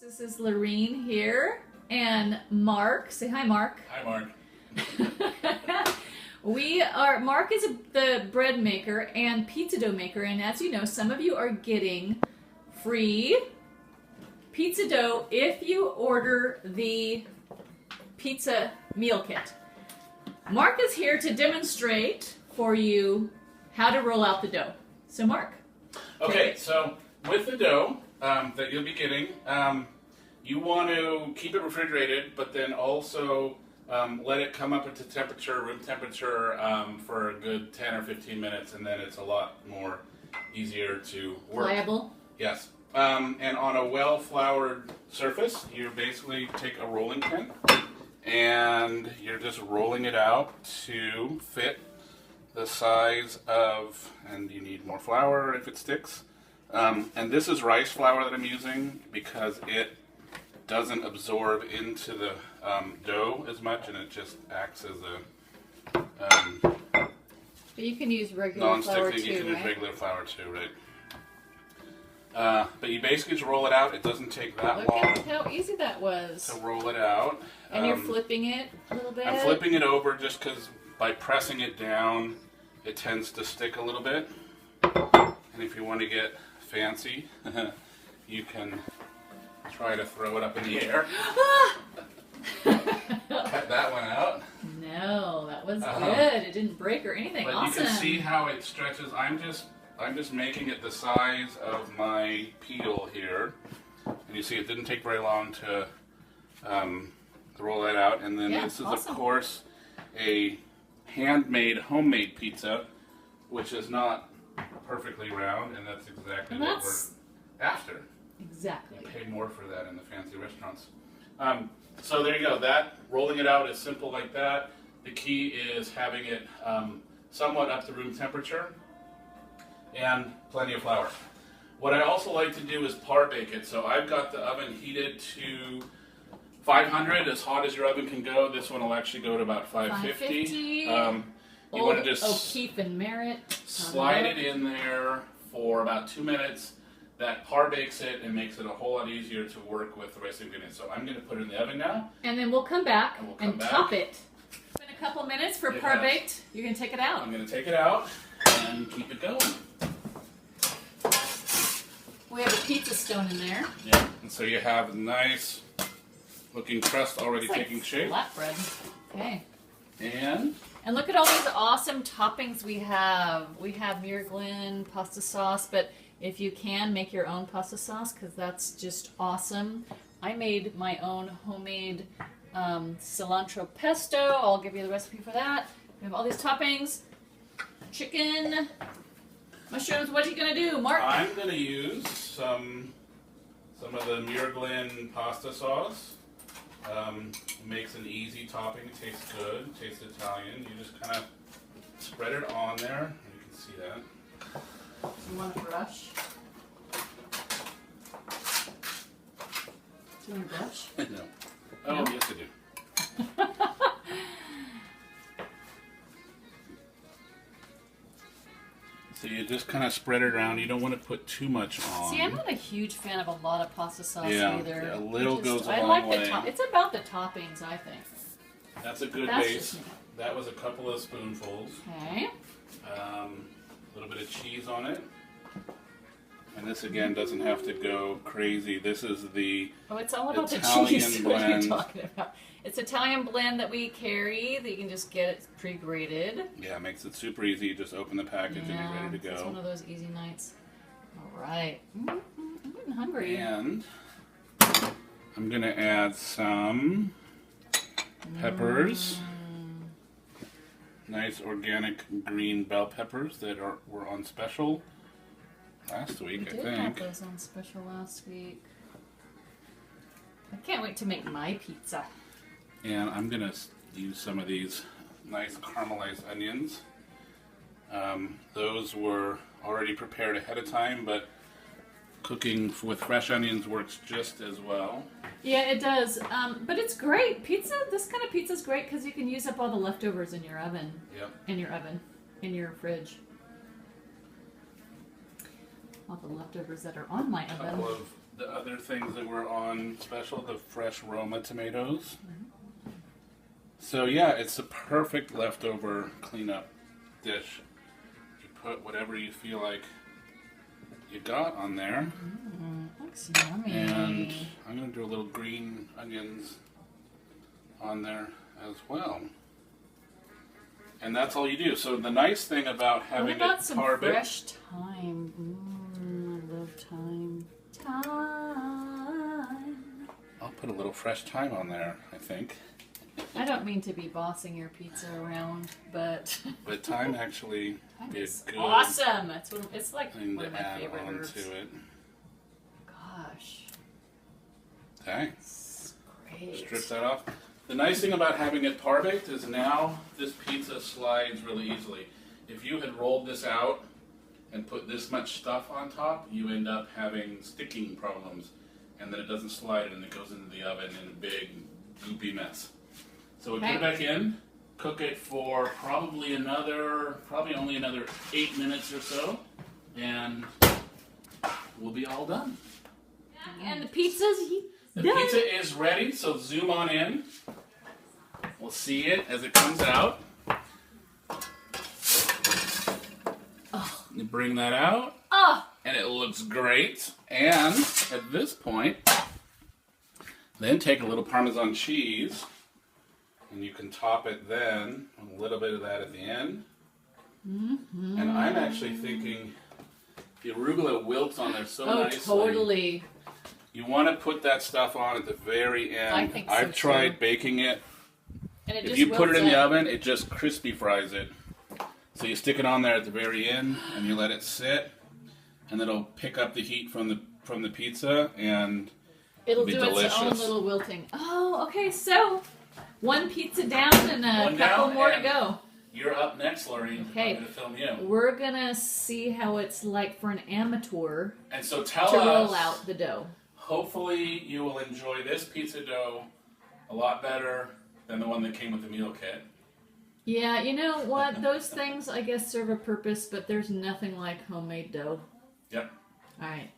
This is Lorene here, and Mark. Say hi, Mark. Hi, Mark. Mark is the bread maker and pizza dough maker, and as you know, some of you are getting free pizza dough if you order the pizza meal kit. Mark is here to demonstrate for you how to roll out the dough. So, Mark. Okay, so with the dough that you'll be getting, you want to keep it refrigerated, but then also let it come up into temperature, room temperature, for a good 10 or 15 minutes, and then it's a lot more easier to work. Pliable. Yes. And on a well-floured surface, you basically take a rolling pin, and you're just rolling it out to fit the size of, and you need more flour if it sticks. And this is rice flour that I'm using because it doesn't absorb into the dough as much, and it just acts as a But you can use regular flour non-stick thing. too, You can use right? regular flour too, right? But you basically just roll it out. It doesn't take that Look long at how easy that was. to roll it out. And you're flipping it a little bit. I'm flipping it over just because by pressing it down, it tends to stick a little bit. And if you want to get fancy, you can try to throw it up in the air. Cut that one out. No, that was good. It didn't break or anything. But Awesome. you can see how it stretches. I'm just making it the size of my peel here. And you see it didn't take very long to roll that out. And then Yeah, this is, awesome. of course, a handmade, homemade pizza, which is not perfectly round, and that's exactly what we're after. Exactly. You pay more for that in the fancy restaurants. So there you go. That rolling it out is simple like that. The key is having it somewhat up to room temperature and plenty of flour. What I also like to do is par bake it. So I've got the oven heated to 500, as hot as your oven can go. This one will actually go to about 550. You want to just O'Keefe and Merritt. slide it in there for about 2 minutes. That par bakes it and makes it a whole lot easier to work with the rest of the ingredients. So I'm going to put it in the oven now. And then we'll come back And we'll top it. In a couple minutes for It par has. baked. You're going to take it out. I'm going to take it out and keep it going. We have a pizza stone in there. Yeah. And so you have a nice looking crust already It's like taking shape. flatbread. Okay. And look at all these awesome toppings we have. We have Muir-Glen pasta sauce, but if you can, make your own pasta sauce because that's just awesome. I made my own homemade cilantro pesto. I'll give you the recipe for that. We have all these toppings. Chicken, mushrooms. What are you going to do, Mark? I'm going to use some of the Muir-Glen pasta sauce. Makes an easy topping. It tastes good. It tastes Italian. You just kind of spread it on there. You can see that. You want a brush? Do you want a brush? No. Oh, No? yes I do. So you just kind of spread it around. You don't want to put too much on. See, I'm not a huge fan of a lot of pasta sauce Yeah, either. yeah, a little goes a I long like way. the It's about the toppings, I think. That's a good That's base. just me. That was a couple of spoonfuls. Okay. A little bit of cheese on it. And this again doesn't have to go crazy. This is the Oh, it's all about Italian the cheese. What are you blend. talking about? It's Italian blend that we carry that you can just get it pre-grated. yeah, it makes it super easy. You just open the package and you're ready to It's one go. of those easy nights. All right. I'm getting hungry. And I'm gonna add some peppers. Nice organic green bell peppers that were on special last We week, I did have think. those on special last week. I can't wait to make my pizza. And I'm gonna use some of these nice caramelized onions. Those were already prepared ahead of time, but cooking with fresh onions works just as well. Yeah, it does. But it's great. Pizza, this kind of pizza is great because you can use up all the leftovers in your oven. Yep. In your fridge. All the leftovers that are on my A couple oven. of the other things that were on special, the fresh Roma tomatoes. So yeah, it's a perfect leftover cleanup dish. You put whatever you feel like you got on there. Looks yummy. And I'm going to do a little green onions on there as well. And that's all you do. So the nice thing about having what about it some par baked, fresh thyme? I love thyme. Thyme. I'll put a little fresh thyme on there, I think. I don't mean to be bossing your pizza around, but But thyme actually be a it's good awesome. It's like thing one to of my add favorite on herbs. to it. Gosh, Okay, it's great. strip that off. The nice thing about having it par baked is now this pizza slides really easily. If you had rolled this out and put this much stuff on top, you end up having sticking problems, and then it doesn't slide and it goes into the oven in a big goopy mess. So we put it back in, cook it for probably only another 8 minutes or so, and we'll be all done. And the pizza's The done. pizza is ready, so zoom on in. We'll see it as it comes out. You bring that out, Oh, and it looks great. And at this point, then take a little Parmesan cheese, and you can top it then, a little bit of that at the end. And I'm actually thinking the arugula wilts on there so nicely. totally. You want to put that stuff on at the very end. I think so, I've tried too. baking it. And it If just you put it wilts in the up. oven, it just crispy fries it. So you stick it on there at the very end, and you let it sit, and it'll pick up the heat from the pizza, and It'll be do its own delicious. little wilting. Oh, okay. So one pizza down and a One couple down more to and- go. you're up next, Lorraine. Okay. I'm going to film you. We're gonna see how it's like for an amateur And so tell to us. roll out the dough. Hopefully, you will enjoy this pizza dough a lot better than the one that came with the meal kit. Yeah, you know what? Those things I guess serve a purpose, but there's nothing like homemade dough. Yep. All right.